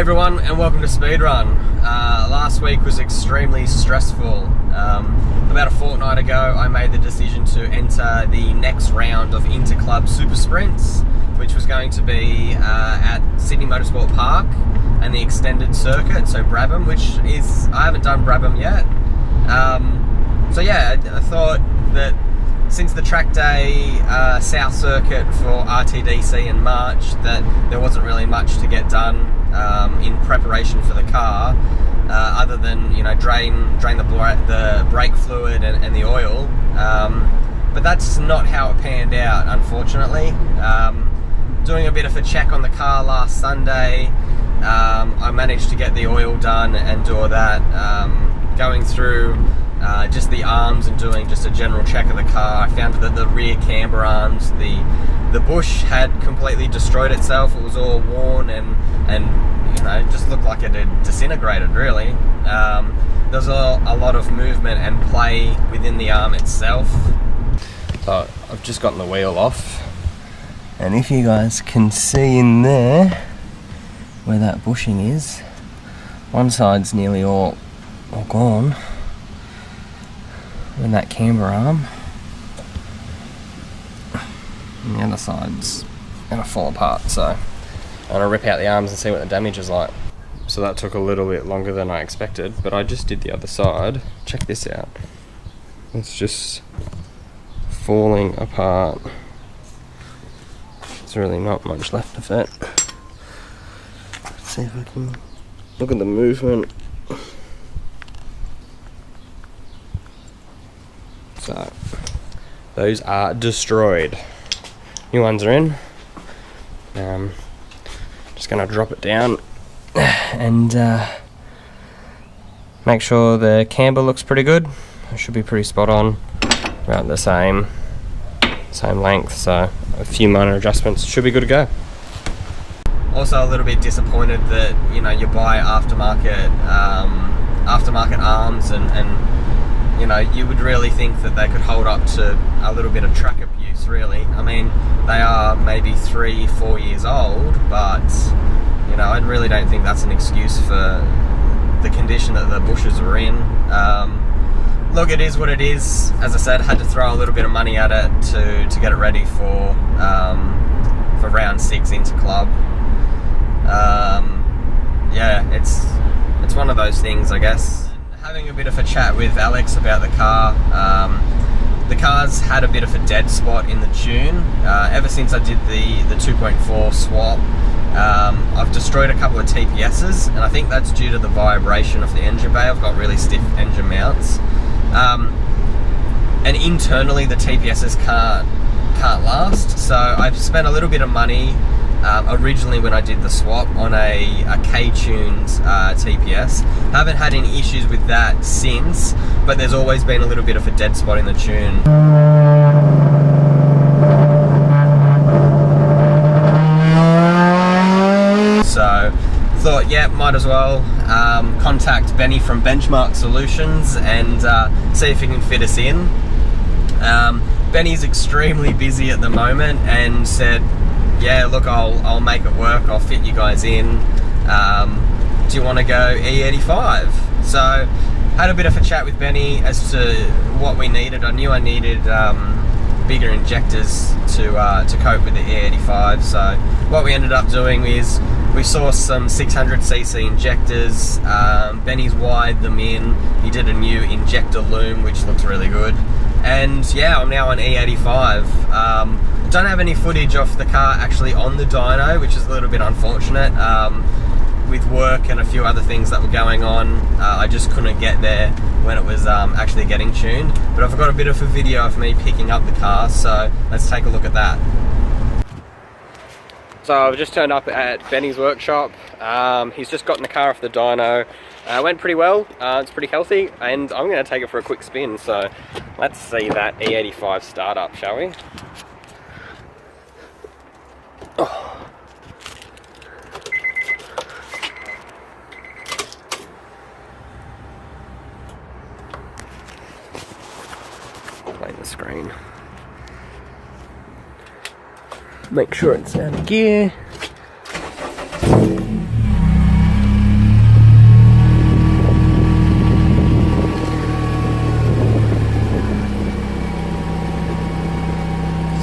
everyone, and welcome to Speedrun. Last week was extremely stressful. About a fortnight ago, I made the decision to enter the next round of Interclub Super Sprints, which was going to be at Sydney Motorsport Park and the extended circuit, so Brabham, which is, I haven't done Brabham yet. So yeah, I thought that since the track day South Circuit for RTDC in March, that there wasn't really much to get done in preparation for the car, other than, you know, drain the brake fluid and the oil. But that's not how it panned out, unfortunately. Doing a bit of a check on the car last Sunday, I managed to get the oil done and do all that. Going through just the arms and doing just a general check of the car, I found that the rear camber arms, the bush had completely destroyed itself. It was all worn and you know, it just looked like it had disintegrated, really. There's a lot of movement and play within the arm itself. So I've just gotten the wheel off, and if you guys can see in there where that bushing is, one side's nearly all gone in that camber arm, and the other side's gonna fall apart. So I'm gonna rip out the arms and see what the damage is like. So that took a little bit longer than I expected, but I just did the other side. Check this out. It's just falling apart. There's really not much left of it. Let's see if I can look at the movement. So those are destroyed. New ones are in. Just gonna drop it down and make sure the camber looks pretty good. It should be pretty spot on, about the same length, so a few minor adjustments should be good to go. Also a little bit disappointed that, you know, you buy aftermarket arms and you know, you would really think that they could hold up to a little bit of track abuse, really. I mean, they are maybe 3-4 years old, but, you know, I really don't think that's an excuse for the condition that the bushes are in. Look, it is what it is. As I said, I had to throw a little bit of money at it to get it ready for round 6 Interclub. Yeah, it's one of those things, I guess. Having a bit of a chat with Alex about the car. The car's had a bit of a dead spot in the tune. Ever since I did the 2.4 swap, I've destroyed a couple of TPSs, and I think that's due to the vibration of the engine bay. I've got really stiff engine mounts. And internally the TPSs can't last, so I've spent a little bit of money originally when I did the swap on a K-tuned TPS. Haven't had any issues with that since, but there's always been a little bit of a dead spot in the tune. So thought, yeah, might as well contact Benny from Benchmark Solutions and see if he can fit us in. Benny's extremely busy at the moment and said, yeah, look, I'll make it work, I'll fit you guys in. Do you want to go E85? So had a bit of a chat with Benny as to what we needed. I knew I needed bigger injectors to cope with the E85. So what we ended up doing is we sourced some 600cc injectors. Benny's wired them in. He did a new injector loom, which looks really good. And yeah, I'm now on E85. Don't have any footage of the car actually on the dyno, which is a little bit unfortunate. With work and a few other things that were going on, I just couldn't get there when it was actually getting tuned. But I've got a bit of a video of me picking up the car, so let's take a look at that. So I've just turned up at Benny's workshop. He's just gotten the car off the dyno. Went pretty well, it's pretty healthy, and I'm going to take it for a quick spin. So let's see that E85 start up, shall we? Oh. Play the screen. Make sure it's out of gear.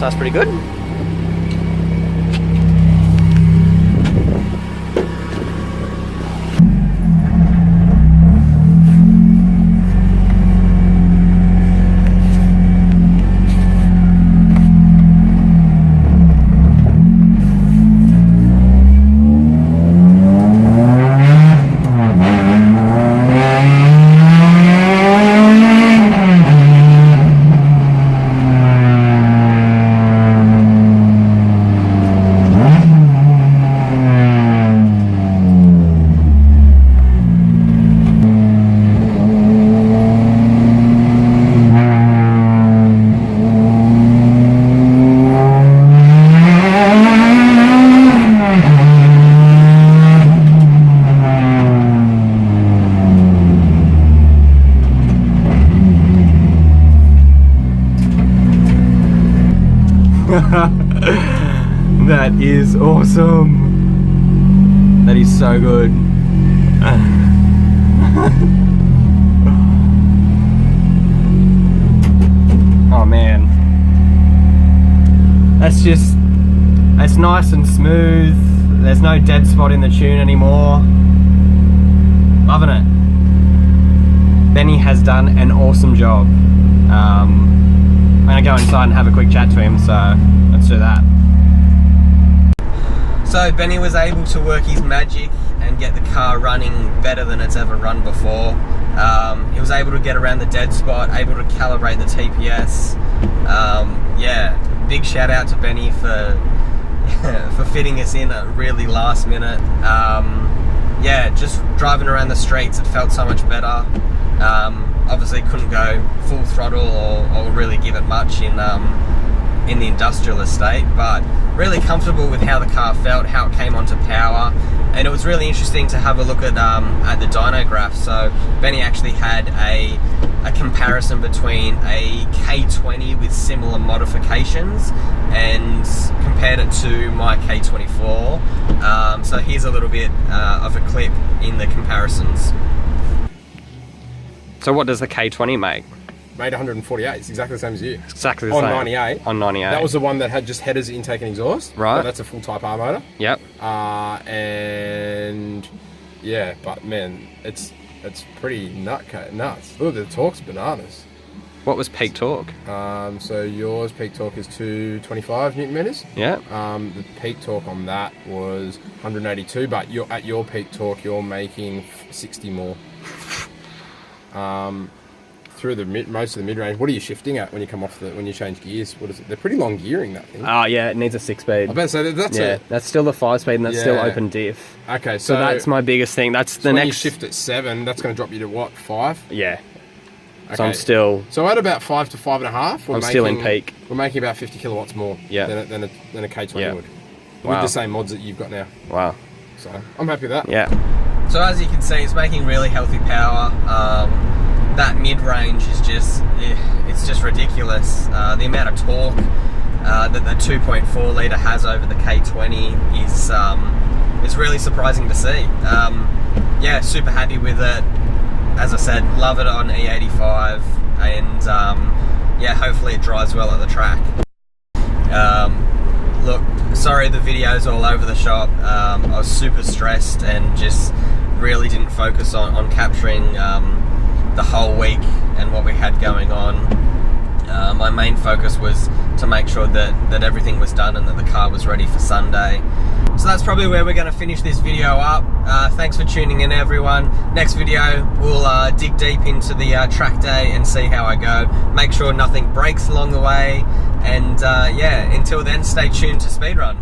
so that's pretty good. That is awesome. That is so good. Oh man. That's nice and smooth. There's no dead spot in the tune anymore. Loving it. Benny has done an awesome job. I'm gonna go inside and have a quick chat to him, so let's do that. So Benny was able to work his magic and get the car running better than it's ever run before. He was able to get around the dead spot, able to calibrate the TPS. Yeah, big shout out to Benny for for fitting us in at really last minute. Yeah, just driving around the streets, it felt so much better. Obviously couldn't go full throttle or really give it much in the industrial estate, but really comfortable with how the car felt, how it came onto power, and it was really interesting to have a look at the dyno graph. So Benny actually had a comparison between a K20 with similar modifications and compared it to my K24. So here's a little bit of a clip in the comparisons. So what does the K20 make? Made 148. It's exactly the same as you. Exactly the same. On 98. On 98. That was the one that had just headers, intake and exhaust. Right. But that's a full Type R motor. Yep. And yeah, but man, it's pretty nuts. Look, the torque's bananas. What was peak torque? So yours peak torque is 225 Newton meters. Yeah. The peak torque on that was 182, but at your peak torque, you're making 60 more. Through the most of the mid range. What are you shifting at when you come off when you change gears? What is it? They're pretty long gearing, that thing. Oh yeah, it needs a 6-speed. I bet so. That's that's still the 5-speed, and that's still open diff. Okay, so that's my biggest thing. That's the when next. You shift at 7, that's going to drop you to what, 5? Yeah. Okay. So I'm still. So at about 5 to 5.5, I'm still in peak. We're making about 50 kilowatts more. Than a K20 would. Wow. With the same mods that you've got now. Wow. So I'm happy with that. Yeah. So as you can see, it's making really healthy power. That mid-range is it's just ridiculous. The amount of torque that the 2.4 litre has over the K20 is really surprising to see. Yeah, super happy with it. As I said, love it on E85, and yeah, hopefully it drives well at the track. Look, sorry the video's all over the shop. I was super stressed and just really didn't focus on capturing the whole week and what we had going on. My main focus was to make sure that everything was done and that the car was ready for Sunday. So that's probably where we're going to finish this video up. Thanks for tuning in, everyone. Next video, we'll dig deep into the track day and see how I go. Make sure nothing breaks along the way. And yeah, until then, stay tuned to Speedrun.